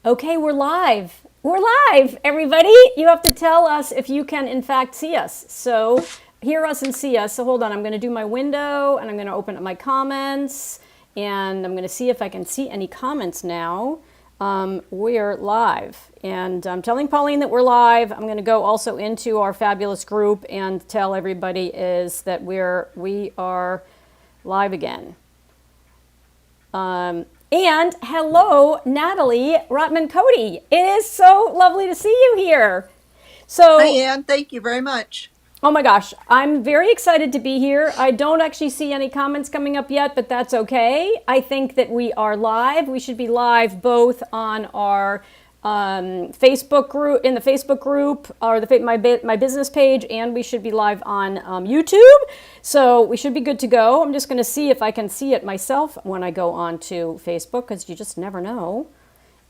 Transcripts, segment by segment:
Okay, we're live. We're live, everybody. You have to tell us if you can, in fact, see us. So, hear us and see us. So, hold on. I'm going to do my window and I'm going to open up my comments and I'm going to see if I can see any comments now. We're live. And I'm telling Pauline that we're live. I'm going to go also into our fabulous group and tell everybody is that we are live again. And hello, Natalie Rotman Cote. It is so lovely to see you here. Hi, So, Ann. Thank you very much. oh my gosh, I'm very excited to be here. I don't actually see any comments coming up yet, but that's okay. I think that we are live. We should be live both on our Facebook group, in the Facebook group, or my business page, and we should be live on YouTube. So we should be good to go. I'm just going to see if I can see it myself when I go on to Facebook, because you just never know.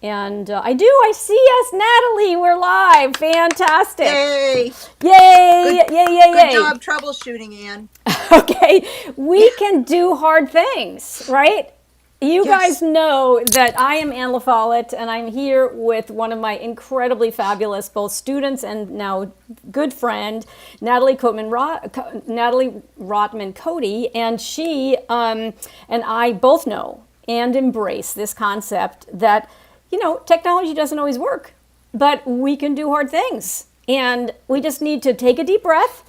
And I see us, Natalie. We're live. Fantastic. Yay. Yay, Good, yay, yay, good yay. job troubleshooting, Ann. Okay, we can do hard things, right? You guys Yes. know that I am Ann LaFollette, and I'm here with one of my incredibly fabulous both students and now good friend, Natalie Rotman Cote, and she and I both know and embrace this concept that, technology doesn't always work, but we can do hard things. And we just need to take a deep breath,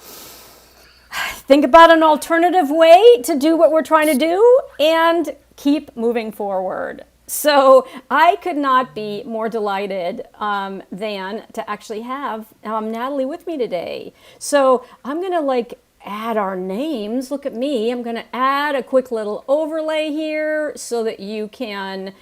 think about an alternative way to do what we're trying to do, and keep moving forward. So I could not be more delighted than to actually have Natalie with me today. So I'm going to add our names. Look at me. I'm going to add a quick little overlay here so that you can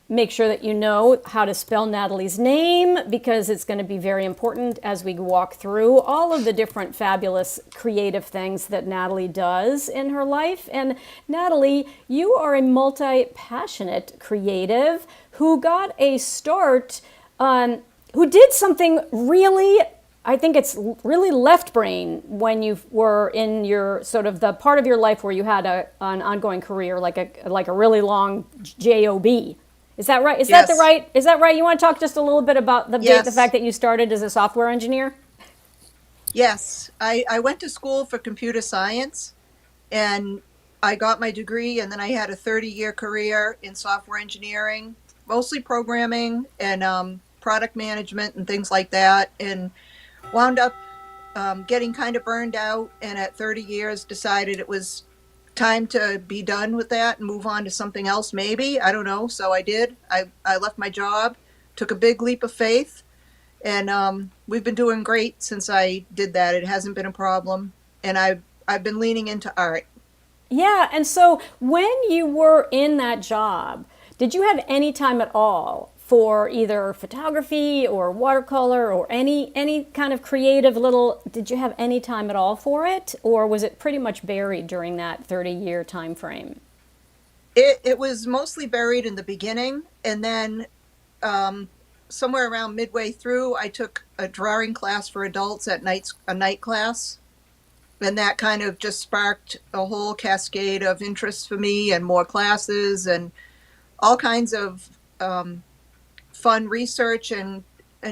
make sure that you know how to spell Natalie's name, because it's going to be very important as we walk through all of the different fabulous creative things that Natalie does in her life. And Natalie, you are a multi-passionate creative who got a start, who did something really, I think it's really left brain when you were in your sort of the part of your life where you had an ongoing career, like a really long job. Is that right? Yes. Is that right? You want to talk just a little bit about the Yes. fact that you started as a software engineer? Yes. I went to school for computer science and I got my degree, and then I had a 30-year career in software engineering, mostly programming and product management and things like that, and wound up getting kind of burned out. And at 30 years, decided it was time to be done with that and move on to something else, maybe. I don't know. So I did. I left my job, took a big leap of faith, and we've been doing great since I did that. It hasn't been a problem. And I've been leaning into art. Yeah, and so when you were in that job, did you have any time at all for either photography or watercolor or any kind of creative little, did you have any time at all for it, or was it pretty much buried during that 30-year time frame? It was mostly buried in the beginning, and then somewhere around midway through, I took a drawing class for adults at nights, a night class, and that kind of just sparked a whole cascade of interests for me, and more classes and all kinds of fun research and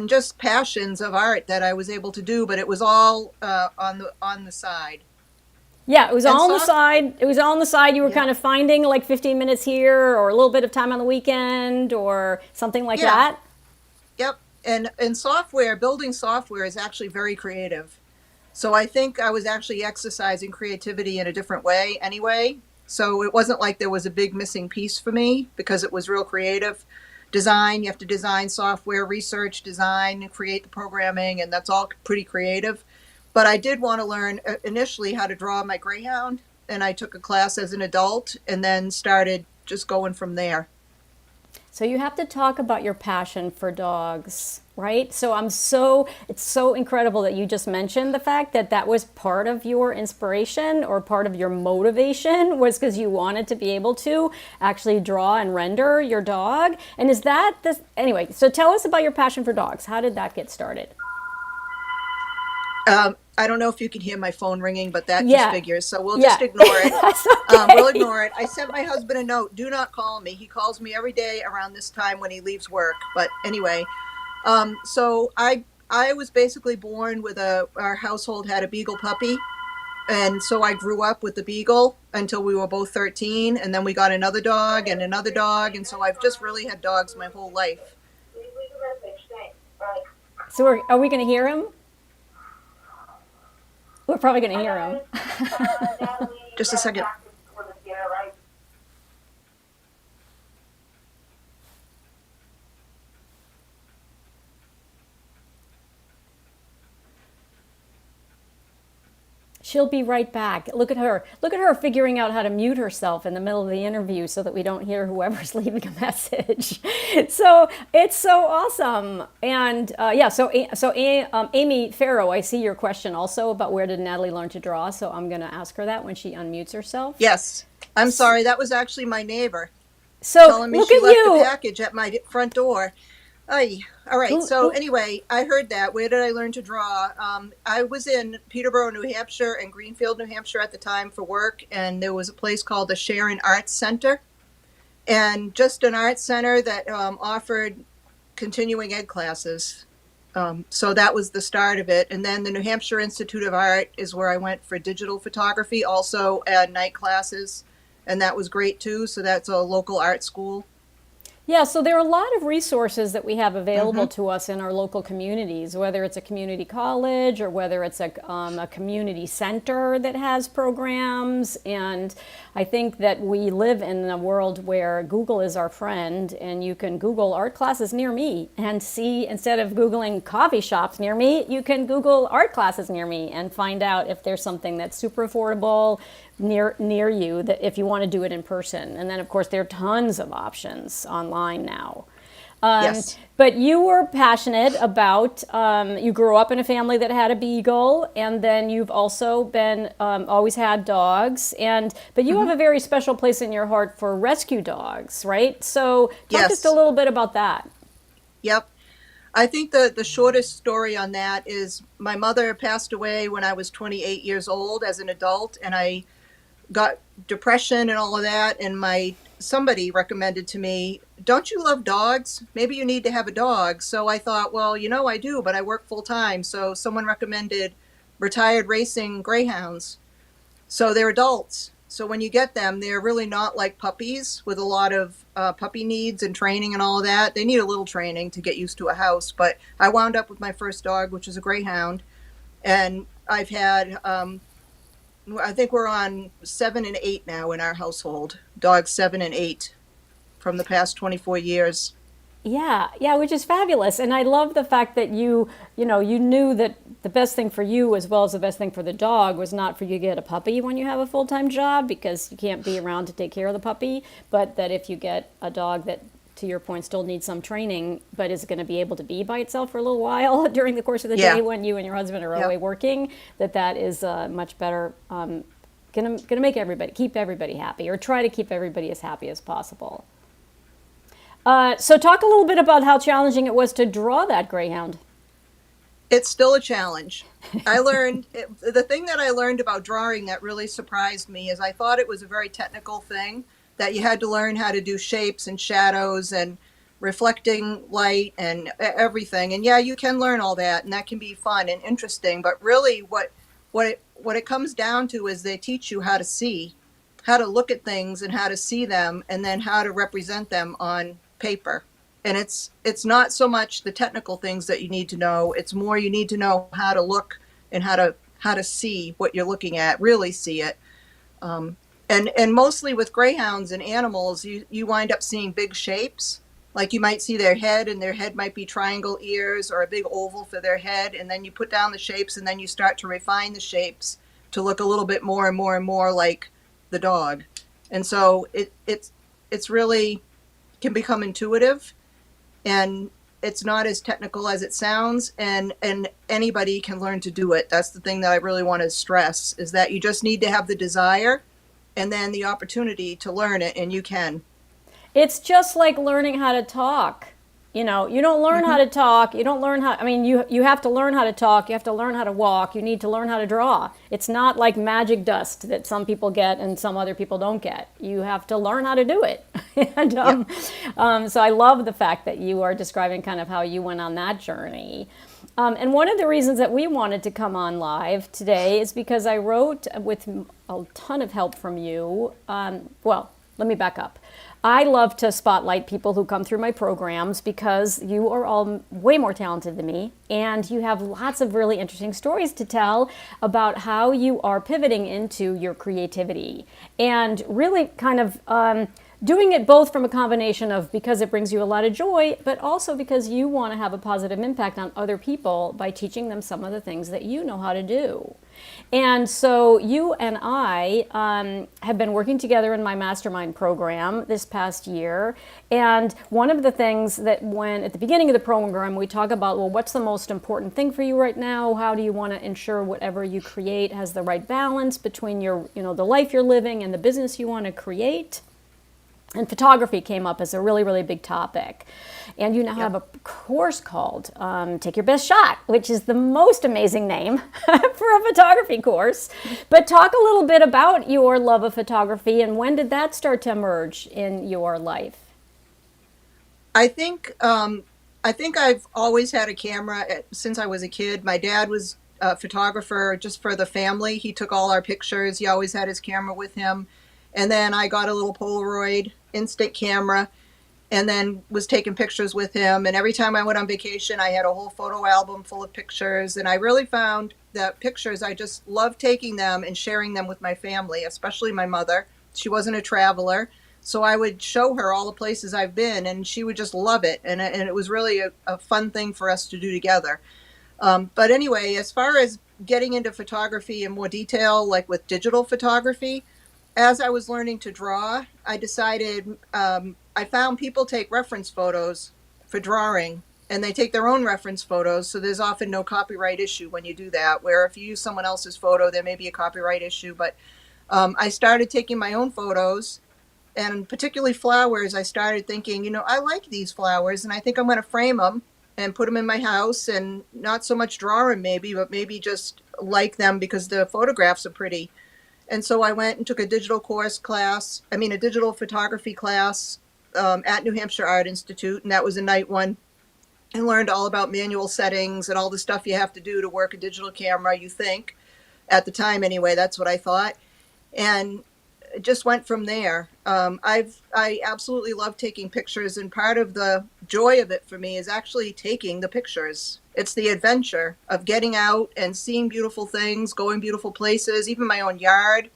just passions of art that I was able to do. But it was all on the side. Yeah, it was And all on the soft, side. It was all on the side. You were yeah, kind of finding like 15 minutes here or a little bit of time on the weekend or something like yeah, that. yep. And software, building software is actually very creative. So I think I was actually exercising creativity in a different way anyway. So it wasn't like there was a big missing piece for me, because it was real creative. Design, you have to design software, research, design, create the programming, and that's all pretty creative. But I did want to learn initially how to draw my greyhound, and I took a class as an adult and then started just going from there. So you have to talk about your passion for dogs, right? It's so incredible that you just mentioned the fact that that was part of your inspiration or part of your motivation was because you wanted to be able to actually draw and render your dog. And is that this, anyway, so tell us about your passion for dogs. How did that get started? I don't know if you can hear my phone ringing, but that just Yeah, figures. So we'll yeah. just ignore it. That's We'll okay. ignore it. I sent my husband a note. Do not call me. He calls me every day around this time when he leaves work. But anyway, so I was basically born with our household had a beagle puppy. And so I grew up with the beagle until we were both 13. And then we got another dog and another dog. And so I've just really had dogs my whole life. So are we going to hear him? We're probably going to hear him. Just a second. She'll be right back. Look at her. Look at her figuring out how to mute herself in the middle of the interview so that we don't hear whoever's leaving a message. So it's so awesome. And yeah, Amy Farrow, I see your question also about where did Natalie learn to draw. So I'm going to ask her that when she unmutes herself. Yes. I'm sorry. That was actually my neighbor So telling me look she at left a you. package at my front door. Ay, all right. So anyway, I heard that. Where did I learn to draw? I was in Peterborough, New Hampshire, and Greenfield, New Hampshire at the time for work, and there was a place called the Sharon Arts Center, and just an art center that offered continuing ed classes. So that was the start of it. And then the New Hampshire Institute of Art is where I went for digital photography, also at night classes, and that was great too. So that's a local art school. Yeah, so there are a lot of resources that we have available Mm-hmm. to us in our local communities, whether it's a community college or whether it's a community center that has programs. And I think that we live in a world where Google is our friend, and you can Google art classes near me and see, instead of Googling coffee shops near me, you can Google art classes near me and find out if there's something that's super affordable near you, that if you want to do it in person. And then of course there are tons of options online now. Yes. But you were passionate about, you grew up in a family that had a beagle, and then you've also been, always had dogs, but you Mm-hmm. have a very special place in your heart for rescue dogs, right? So talk just a Yes. little bit about that. Yep. I think the shortest story on that is my mother passed away when I was 28 years old as an adult, and I got depression and all of that. And somebody recommended to me, don't you love dogs? Maybe you need to have a dog. So I thought, well, I do, but I work full time. So someone recommended retired racing greyhounds. So they're adults. So when you get them, they're really not like puppies with a lot of puppy needs and training and all of that. They need a little training to get used to a house. But I wound up with my first dog, which is a greyhound. And I've had, I think we're on 7 and 8 now in our household. Dogs 7 and 8 from the past 24 years. Yeah, yeah, which is fabulous. And I love the fact that you knew that the best thing for you as well as the best thing for the dog was not for you to get a puppy when you have a full-time job, because you can't be around to take care of the puppy, but that if you get a dog that, to your point, still needs some training, but is going to be able to be by itself for a little while during the course of the Yeah. day when you and your husband are Yep. away working, that is much better, gonna make keep everybody happy, or try to keep everybody as happy as possible. So talk a little bit about how challenging it was to draw that greyhound. It's still a challenge. The thing that I learned about drawing that really surprised me is I thought it was a very technical thing, that you had to learn how to do shapes and shadows and reflecting light and everything. And yeah, you can learn all that, and that can be fun and interesting. But really, what it comes down to is they teach you how to see, how to look at things and how to see them, and then how to represent them on paper. And it's not so much the technical things that you need to know. It's more you need to know how to look and how to see what you're looking at, really see it. And mostly with greyhounds and animals, you wind up seeing big shapes. Like you might see their head, and their head might be triangle ears or a big oval for their head. And then you put down the shapes, and then you start to refine the shapes to look a little bit more and more and more like the dog. And so it's really can become intuitive, and it's not as technical as it sounds, and anybody can learn to do it. That's the thing that I really want to stress, is that you just need to have the desire and then the opportunity to learn it, and you can. It's just like learning how to talk. You don't learn how to talk. You don't learn how, I mean, you have to learn how to talk. You have to learn how to walk. You need to learn how to draw. It's not like magic dust that some people get and some other people don't get. You have to learn how to do it. and So I love the fact that you are describing kind of how you went on that journey. And one of the reasons that we wanted to come on live today is because I wrote with a ton of help from you. Well, let me back up. I love to spotlight people who come through my programs because you are all way more talented than me, and you have lots of really interesting stories to tell about how you are pivoting into your creativity and really kind of doing it both from a combination of because it brings you a lot of joy, but also because you want to have a positive impact on other people by teaching them some of the things that you know how to do. And so you and I have been working together in my mastermind program this past year. And one of the things that when at the beginning of the program, we talk about, well, what's the most important thing for you right now? How do you want to ensure whatever you create has the right balance between the life you're living and the business you want to create? And photography came up as a really, really big topic. And you now have a course called Take Your Best Shot, which is the most amazing name for a photography course. But talk a little bit about your love of photography and when did that start to emerge in your life? I think I've always had a camera since I was a kid. My dad was a photographer just for the family. He took all our pictures. He always had his camera with him. And then I got a little Polaroid instant camera and then was taking pictures with him. And every time I went on vacation, I had a whole photo album full of pictures. And I really found that pictures, I just loved taking them and sharing them with my family, especially my mother. She wasn't a traveler. So I would show her all the places I've been and she would just love it. And it was really a fun thing for us to do together. But anyway, as far as getting into photography in more detail, like with digital photography, as I was learning to draw, I decided I found people take reference photos for drawing and they take their own reference photos. So there's often no copyright issue when you do that, where if you use someone else's photo, there may be a copyright issue. But I started taking my own photos and particularly flowers. I started thinking, I like these flowers and I think I'm going to frame them and put them in my house and not so much draw them maybe, but maybe just like them because the photographs are pretty. And so I went and took a digital photography class at New Hampshire Art Institute, and that was a night one, and learned all about manual settings and all the stuff you have to do to work a digital camera, you think. At the time anyway, that's what I thought. And it just went from there. I absolutely love taking pictures, and part of the joy of it for me is actually taking the pictures. It's the adventure of getting out and seeing beautiful things, going beautiful places, even my own yard.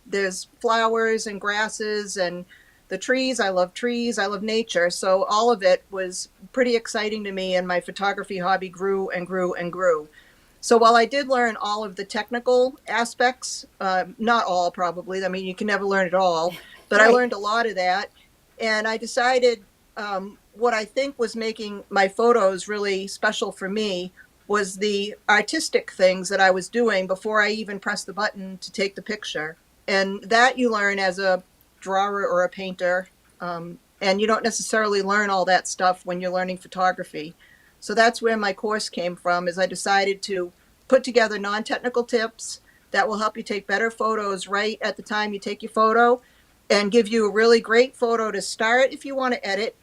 There's flowers and grasses and the trees. I love trees. I love nature. So all of it was pretty exciting to me, and my photography hobby grew and grew and grew. So while I did learn all of the technical aspects, not all probably, I mean, you can never learn it all, but right. I learned a lot of that. And I decided what I think was making my photos really special for me was the artistic things that I was doing before I even pressed the button to take the picture. And that you learn as a drawer or a painter. And you don't necessarily learn all that stuff when you're learning photography. So that's where my course came from, is I decided to put together non-technical tips that will help you take better photos right at the time you take your photo and give you a really great photo to start if you want to edit,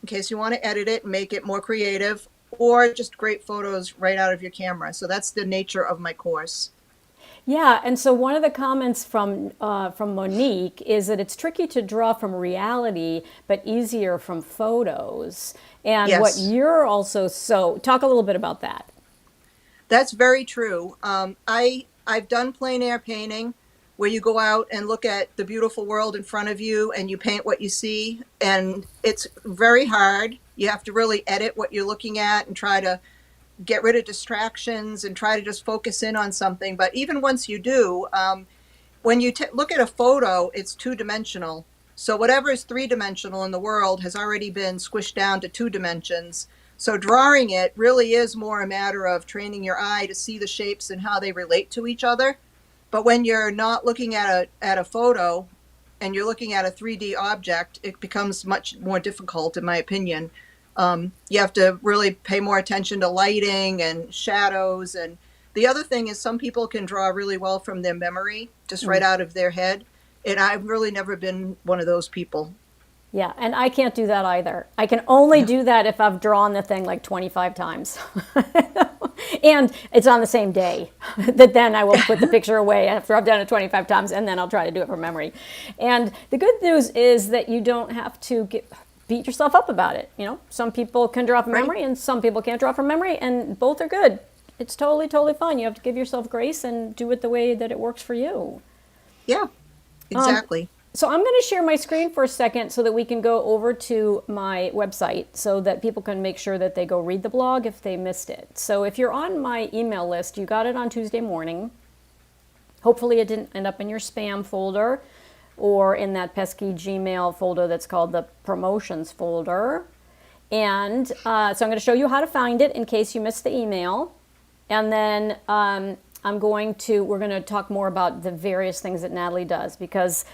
in case you want to edit it and make it more creative, or just great photos right out of your camera. So that's the nature of my course. Yeah, and so one of the comments from Monique is that it's tricky to draw from reality, but easier from photos. And yes. What you're also, so talk a little bit about that. That's very true. I've done plein air painting, where you go out and look at the beautiful world in front of you and you paint what you see. And it's very hard. You have to really edit what you're looking at and try to get rid of distractions and try to just focus in on something. But even once you do, when you look at a photo, it's two-dimensional. So whatever is three-dimensional in the world has already been squished down to 2 dimensions. So drawing it really is more a matter of training your eye to see the shapes and how they relate to each other. But when you're not looking at a photo and you're looking at a 3D object, it becomes much more difficult, in my opinion. You have to really pay more attention to lighting and shadows. And the other thing is some people can draw really well from their memory, just right out of their head. And I've really never been one of those people. Yeah, and I can't do that either. I can only do that if I've drawn the thing like 25 times. And it's on the same day that then I will put the picture away after I've done it 25 times, and then I'll try to do it from memory. And the good news is that you don't have to beat yourself up about it. You know, some people can draw from Right. memory and some people can't draw from memory, and both are good. It's totally, totally fine. You have to give yourself grace and do it the way that it works for you. Yeah, exactly. So I'm going to share my screen for a second so that we can go over to my website so that people can make sure that they go read the blog if they missed it. So if you're on my email list, you got it on Tuesday morning. Hopefully it didn't end up in your spam folder or in that pesky Gmail folder that's called the promotions folder. And so I'm going to show you how to find it in case you missed the email. And then we're going to talk more about the various things that Natalie does, because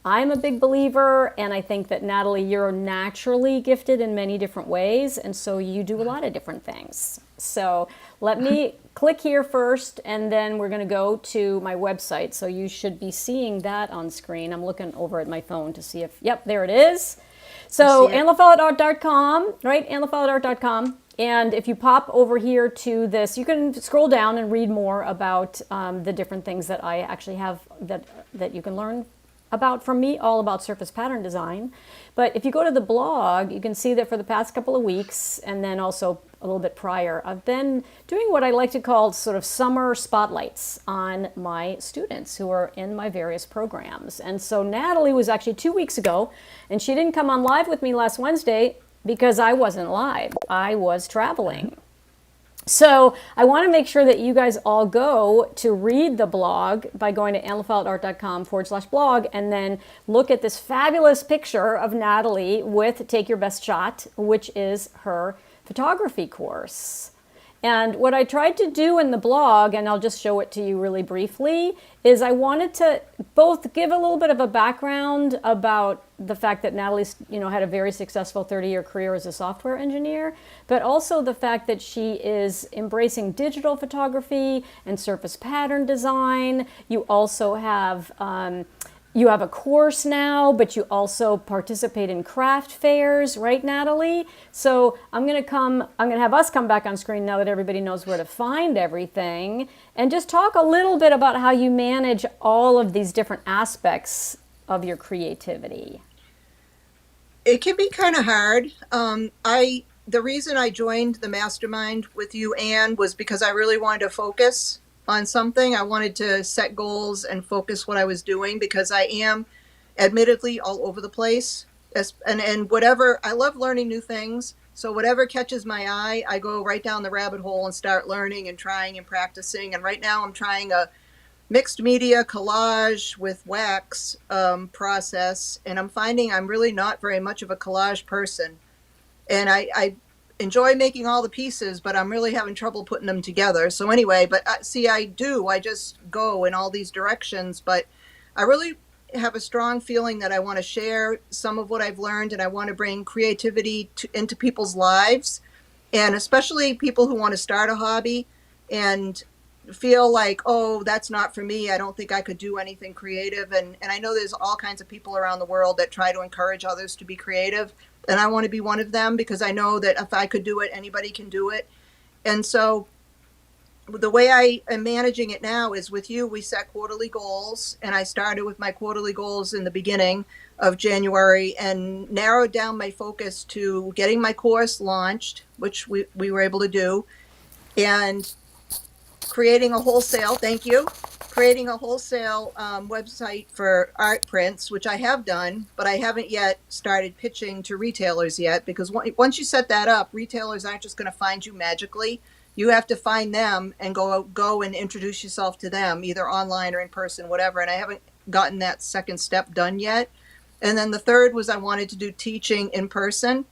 I'm a big believer, and I think that, Natalie, you're naturally gifted in many different ways, and so you do a lot of different things. So let me click here first, and then we're going to go to my website. So you should be seeing that on screen. I'm looking over at my phone to see if, yep, there it is. So AnnaLaFolletteArt.com, right? AnnaLaFolletteArt.com. And if you pop over here to this, you can scroll down and read more about the different things that I actually have that you can learn about from me, all about surface pattern design. But if you go to the blog, you can see that for the past couple of weeks, and then also a little bit prior, I've been doing what I like to call sort of summer spotlights on my students who are in my various programs. And so Natalie was actually 2 weeks ago, and she didn't come on live with me last Wednesday because I wasn't live. I was traveling. So I want to make sure that you guys all go to read the blog by going to AnnaLaFolletteArt.com/blog, and then look at this fabulous picture of Natalie with Take Your Best Shot, which is her photography course. And what I tried to do in the blog, and I'll just show it to you really briefly, is I wanted to both give a little bit of a background about the fact that Natalie's, had a very successful 30-year career as a software engineer, but also the fact that she is embracing digital photography and surface pattern design. You also have you have a course now, but you also participate in craft fairs, right, Natalie? So I'm going to have us come back on screen now that everybody knows where to find everything, and just talk a little bit about how you manage all of these different aspects of your creativity. It can be kind of hard. The reason I joined the mastermind with you, Anne, was because I really wanted to focus on something. I wanted to set goals and focus what I was doing, because I am admittedly all over the place. And whatever, I love learning new things. So whatever catches my eye, I go right down the rabbit hole and start learning and trying and practicing. And right now I'm trying a mixed media collage with wax process. And I'm finding I'm really not very much of a collage person. And I enjoy making all the pieces, but I'm really having trouble putting them together. So anyway, but I just go in all these directions, but I really have a strong feeling that I want to share some of what I've learned, and I want to bring creativity into people's lives, and especially people who want to start a hobby and feel like, oh, that's not for me. I don't think I could do anything creative. And I know there's all kinds of people around the world that try to encourage others to be creative. And I want to be one of them, because I know that if I could do it, anybody can do it. And so the way I am managing it now is with you, we set quarterly goals. And I started with my quarterly goals in the beginning of January and narrowed down my focus to getting my course launched, which we were able to do, and creating a wholesale website for art prints, which I have done, but I haven't yet started pitching to retailers yet, because once you set that up, retailers aren't just going to find you magically. You have to find them and go and introduce yourself to them, either online or in person, whatever. And I haven't gotten that second step done yet. And then the third was I wanted to do teaching in person.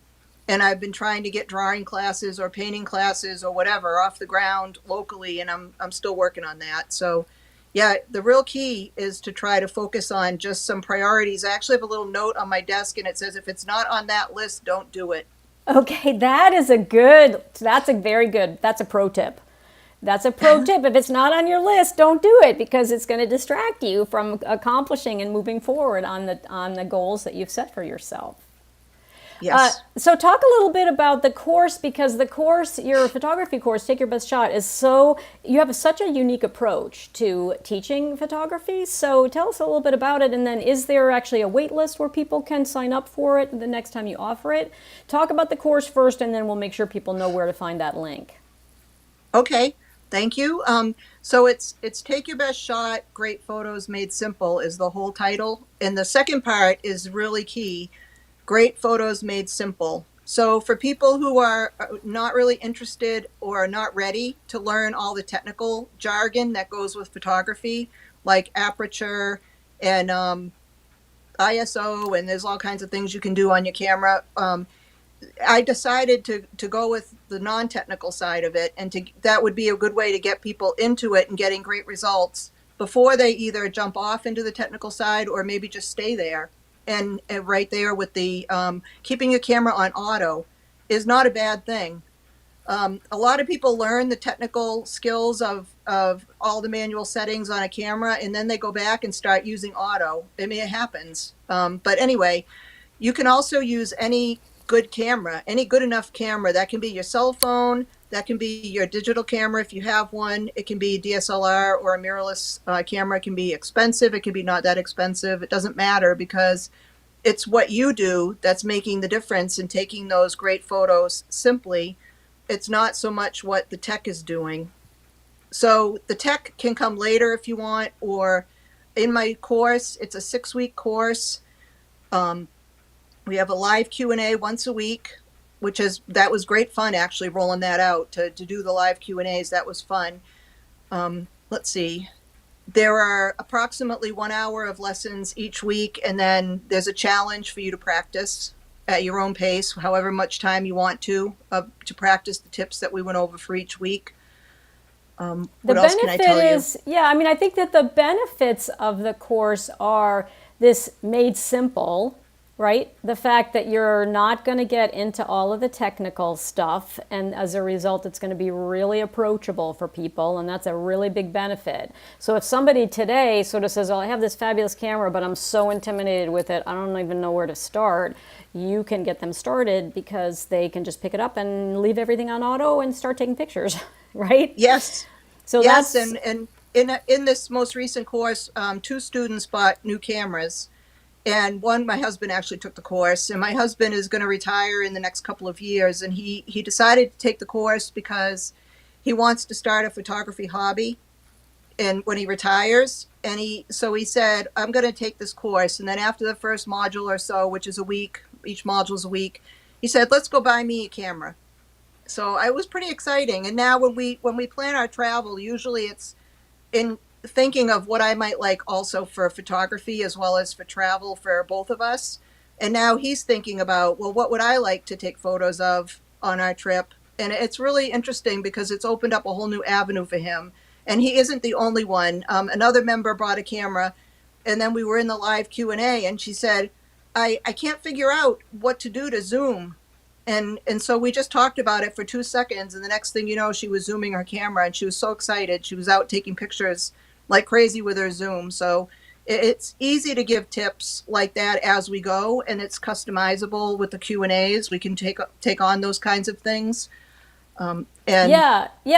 And I've been trying to get drawing classes or painting classes or whatever off the ground locally, and I'm still working on that. So, yeah, the real key is to try to focus on just some priorities. I actually have a little note on my desk, and it says, if it's not on that list, don't do it. Okay, that's a very good, that's a pro tip. That's a pro tip. If it's not on your list, don't do it because it's going to distract you from accomplishing and moving forward on the goals that you've set for yourself. Yes. So talk a little bit about the course because the course, your photography course, Take Your Best Shot, you have such a unique approach to teaching photography. So tell us a little bit about it, and then is there actually a wait list where people can sign up for it the next time you offer it? Talk about the course first, and then we'll make sure people know where to find that link. Okay. Thank you. So it's Take Your Best Shot, Great Photos Made Simple is the whole title. And the second part is really key. Great Photos Made Simple. So for people who are not really interested or are not ready to learn all the technical jargon that goes with photography, like aperture and ISO, and there's all kinds of things you can do on your camera. I decided to go with the non-technical side of it, and that would be a good way to get people into it and getting great results before they either jump off into the technical side or maybe just stay there. And right there with the keeping your camera on auto is not a bad thing. A lot of people learn the technical skills of all the manual settings on a camera, and then they go back and start using auto. I mean, it happens. But anyway, you can also use any good camera, any good enough camera. That can be your cell phone, that can be your digital camera if you have one. It can be DSLR or a mirrorless camera. It can be expensive, it can be not that expensive. It doesn't matter because it's what you do that's making the difference in taking those great photos simply. It's not so much what the tech is doing. So the tech can come later if you want, or in my course, it's a 6-week course. We have a live Q&A once a week, that was great fun actually rolling that out to do the live Q&As. That was fun. Let's see. There are approximately 1 hour of lessons each week, and then there's a challenge for you to practice at your own pace, however much time you want to practice the tips that we went over for each week. What else can I tell you? I think that the benefits of the course are this made simple, right? The fact that you're not going to get into all of the technical stuff, and as a result, it's going to be really approachable for people, and that's a really big benefit. So if somebody today sort of says, "Oh, I have this fabulous camera, but I'm so intimidated with it, I don't even know where to start," you can get them started because they can just pick it up and leave everything on auto and start taking pictures, right? Yes. So yes, that's and in this most recent course, 2 students bought new cameras. And my husband actually took the course, and my husband is going to retire in the next couple of years. And he decided to take the course because he wants to start a photography hobby and when he retires. And so he said, I'm going to take this course. And then after the first module or so, which is a week, each module is a week, he said, let's go buy me a camera. So it was pretty exciting. And now when we plan our travel, usually it's in thinking of what I might like also for photography as well as for travel for both of us. And now he's thinking about, well, what would I like to take photos of on our trip? And it's really interesting because it's opened up a whole new avenue for him. And he isn't the only one. Another member brought a camera, and then we were in the live Q&A, and she said, I can't figure out what to do to zoom. And so we just talked about it for 2 seconds, and the next thing you know, she was zooming her camera, and she was so excited. She was out taking pictures like crazy with her zoom. So it's easy to give tips like that as we go, and it's customizable with the Q&As. We can take on those kinds of things.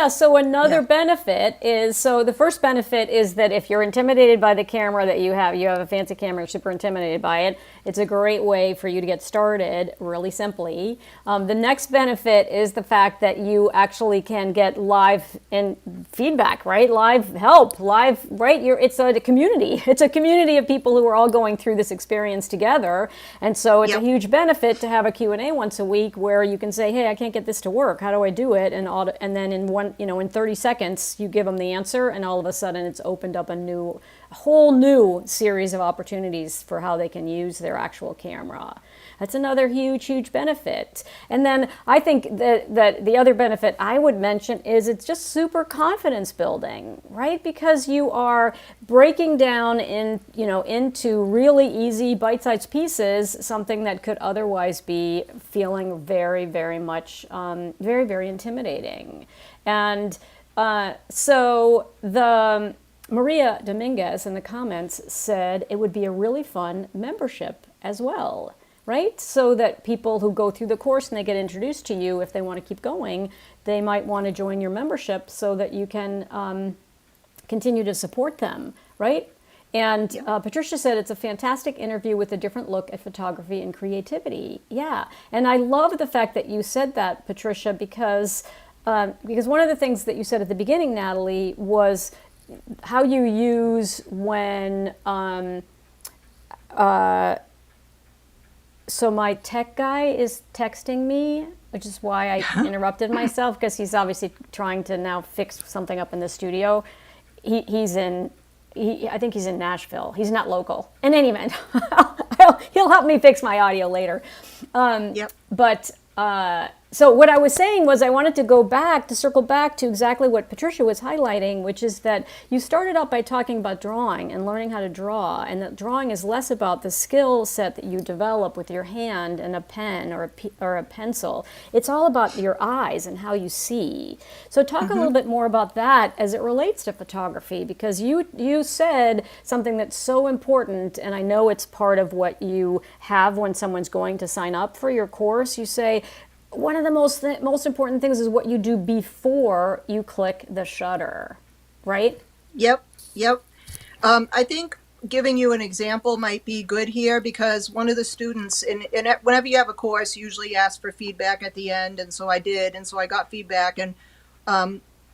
So another benefit is, so the first benefit is that if you're intimidated by the camera that you have a fancy camera, you're super intimidated by it, it's a great way for you to get started really simply. The next benefit is the fact that you actually can get live and feedback, right? Live help, right? It's a community. It's a community of people who are all going through this experience together. And so it's a huge benefit to have a Q&A once a week where you can say, hey, I can't get this to work. How do I do it? And then in 30 seconds, you give them the answer, and all of a sudden it's opened up a whole new series of opportunities for how they can use their actual camera. That's another huge benefit. And then I think that the other benefit I would mention is it's just super confidence building, right? Because you are breaking down into really easy bite-sized pieces something that could otherwise be feeling very much very intimidating. And so the Maria Dominguez in the comments said it would be a really fun membership as well, right? So that people who go through the course and they get introduced to you, if they want to keep going, they might want to join your membership so that you can continue to support them, right? And Patricia said it's a fantastic interview with a different look at photography and creativity. Yeah, and I love the fact that you said that, Patricia, because one of the things that you said at the beginning, Natalie, was how you use when so my tech guy is texting me, which is why I interrupted myself, because he's obviously trying to now fix something up in the studio. I think he's in Nashville. He's not local. In any event, he'll help me fix my audio later. But so what I was saying was I wanted to circle back to exactly what Patricia was highlighting, which is that you started out by talking about drawing and learning how to draw, and that drawing is less about the skill set that you develop with your hand and a pen or a pencil. It's all about your eyes and how you see. So talk a little bit more about that as it relates to photography, because you said something that's so important, and I know it's part of what you have when someone's going to sign up for your course. You say, one of the most important things is what you do before you click the shutter, right? Yep. I think giving you an example might be good here, because one of the students, and whenever you have a course, you usually ask for feedback at the end, and so I did, and so I got feedback, and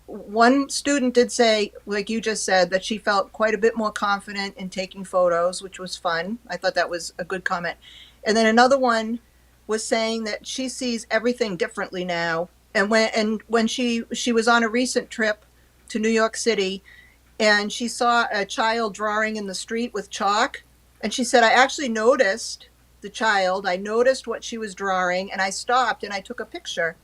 one student did say, like you just said, that she felt quite a bit more confident in taking photos, which was fun. I thought that was a good comment. And then another one was saying that she sees everything differently now. And when she was on a recent trip to New York City, and she saw a child drawing in the street with chalk, and she said, I actually noticed the child. I noticed what she was drawing, and I stopped and I took a picture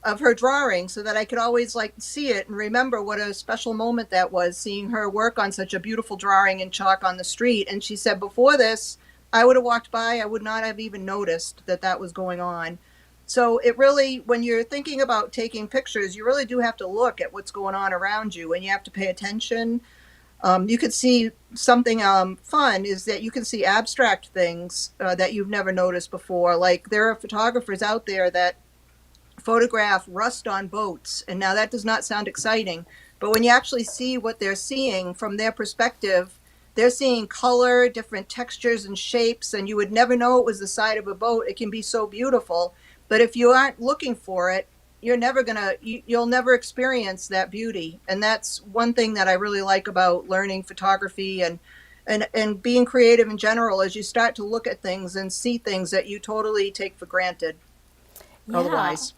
of her drawing so that I could always see it and remember what a special moment that was, seeing her work on such a beautiful drawing in chalk on the street. And she said, before this, I would have walked by, I would not have even noticed that was going on. So it really, when you're thinking about taking pictures, you really do have to look at what's going on around you, and you have to pay attention. You could see something fun is that you can see abstract things that you've never noticed before. Like, there are photographers out there that photograph rust on boats, and now that does not sound exciting, but when you actually see what they're seeing from their perspective, they're seeing color, different textures and shapes, and you would never know it was the side of a boat. It can be so beautiful, but if you aren't looking for it, you'll never experience that beauty. And that's one thing that I really like about learning photography and being creative in general, is you start to look at things and see things that you totally take for granted otherwise.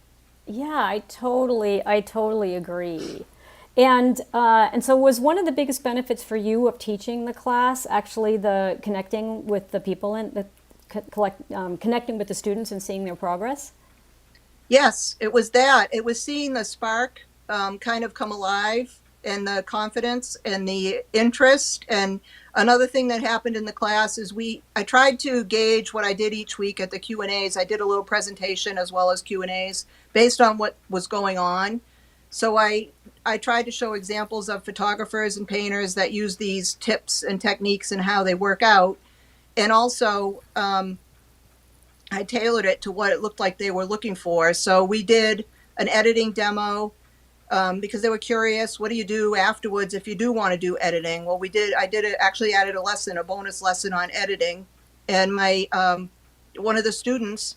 Yeah, I totally agree. And so was one of the biggest benefits for you of teaching the class actually the connecting with the people and connecting with the students and seeing their progress? Yes, it was that. It was seeing the spark kind of come alive, and the confidence and the interest. And another thing that happened in the class is I tried to gauge what I did each week at the Q&As. I did a little presentation as well as Q&As based on what was going on. So I tried to show examples of photographers and painters that use these tips and techniques and how they work out. And also, I tailored it to what it looked like they were looking for. So we did an editing demo because they were curious, what do you do afterwards if you do want to do editing? Well, actually added a bonus lesson on editing. And my one of the students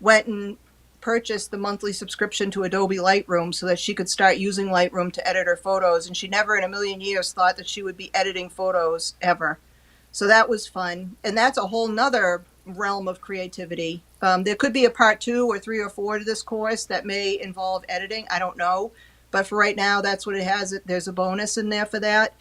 went and purchased the monthly subscription to Adobe Lightroom so that she could start using Lightroom to edit her photos. And she never in a million years thought that she would be editing photos ever. So that was fun. And that's a whole nother realm of creativity. There could be a part 2 or 3 or 4 to this course that may involve editing. I don't know. But for right now, that's what it has. There's a bonus in there for that.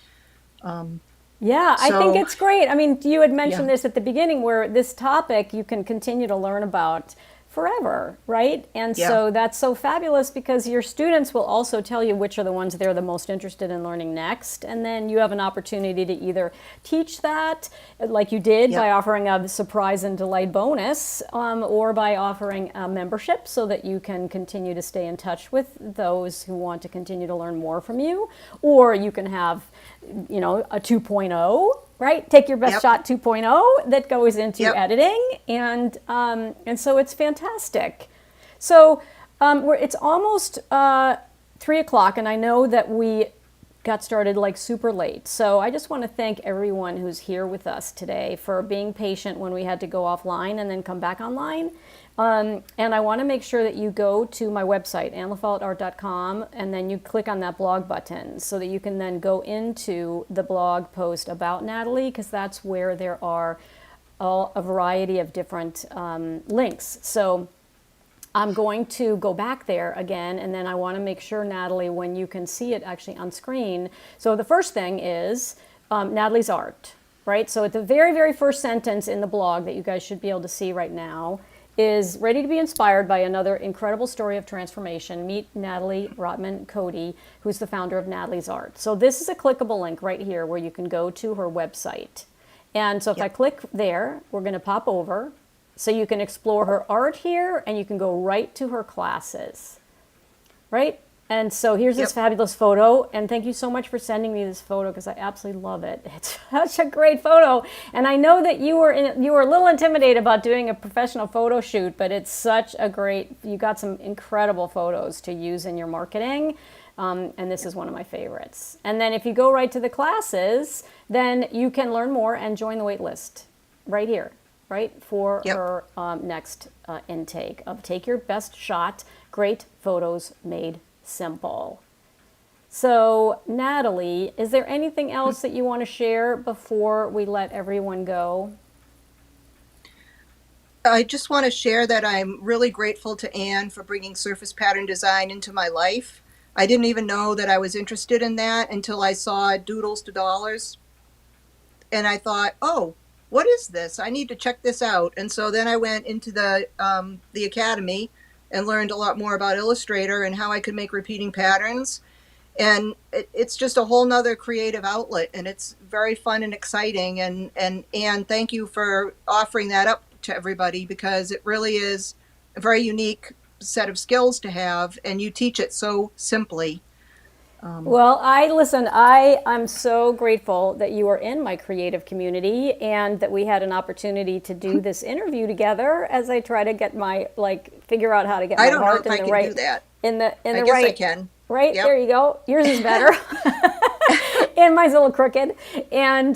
Yeah, I think So, it's great. I mean, you had yeah, mentioned this at the beginning where this topic you can continue to learn about forever, right? And yeah, so that's so fabulous because your students will also tell you which are the ones they're the most interested in learning next. And then you have an opportunity to either teach that, like you did yeah, by offering a surprise and delight bonus, or by offering a membership so that you can continue to stay in touch with those who want to continue to learn more from you. Or you can have, a 2.0, right? Take your best yep, shot 2.0 that goes into yep. editing, and so it's fantastic. So it's almost 3 o'clock, and I know that we got started like super late. So I just want to thank everyone who's here with us today for being patient when we had to go offline and then come back online. And I want to make sure that you go to my website, annlafollettart.com, and then you click on that blog button so that you can then go into the blog post about Natalie, because that's where there are a variety of different links. So I'm going to go back there again, and then I want to make sure, Natalie, when you can see it actually on screen. So the first thing is Natalie's art, right? So at the very, very first sentence in the blog that you guys should be able to see right now is ready to be inspired by another incredible story of transformation. Meet Natalie Rotman Cote, who's the founder of Natalie's Art. So this is a clickable link right here where you can go to her website. And so if I Yep. click there, we're going to pop over. So you can explore her art here, and you can go right to her classes, right? And so here's this Yep. fabulous photo, and thank you so much for sending me this photo because I absolutely love it. It's such a great photo, and I know that you were a little intimidated about doing a professional photo shoot, but it's such a great. You got some incredible photos to use in your marketing, and this is one of my favorites. And then if you go right to the classes, then you can learn more and join the wait list right here, right, for Yep. her next intake of Take Your Best Shot, Great Photos Made Simple. So, Natalie, is there anything else that you want to share before we let everyone go? I just want to share that I'm really grateful to Anne for bringing surface pattern design into my life. I didn't even know that I was interested in that until I saw Doodles to Dollars. And I thought, oh, what is this? I need to check this out. And so then I went into the academy and learned a lot more about Illustrator and how I could make repeating patterns. And it's just a whole nother creative outlet, and it's very fun and exciting. And thank you for offering that up to everybody, because it really is a very unique set of skills to have, and you teach it so simply. Well, I'm so grateful that you are in my creative community and that we had an opportunity to do this interview together as I try to get figure out how to get I my don't know heart if I can do that. in I the guess I right, can. right Yep. there you go. Yours is better. And mine's a little crooked. And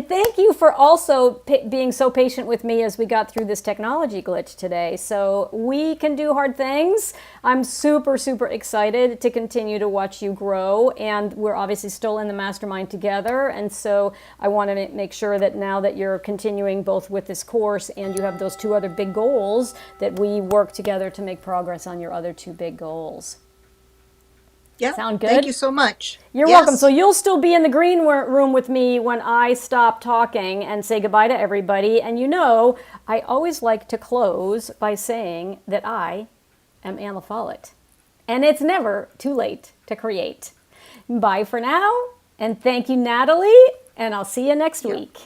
thank you for also being so patient with me as we got through this technology glitch today. So we can do hard things. I'm super, super excited to continue to watch you grow. And we're obviously still in the mastermind together. And so I want to make sure that now that you're continuing both with this course and you have those two other big goals, that we work together to make progress on your other two big goals. Yeah. Sound good? Thank you so much. You're welcome. So Yes. you'll still be in the green room with me when I stop talking and say goodbye to everybody. And I always like to close by saying that I am Anne Follett. And it's never too late to create. Bye for now. And thank you, Natalie. And I'll see you next Yep. week.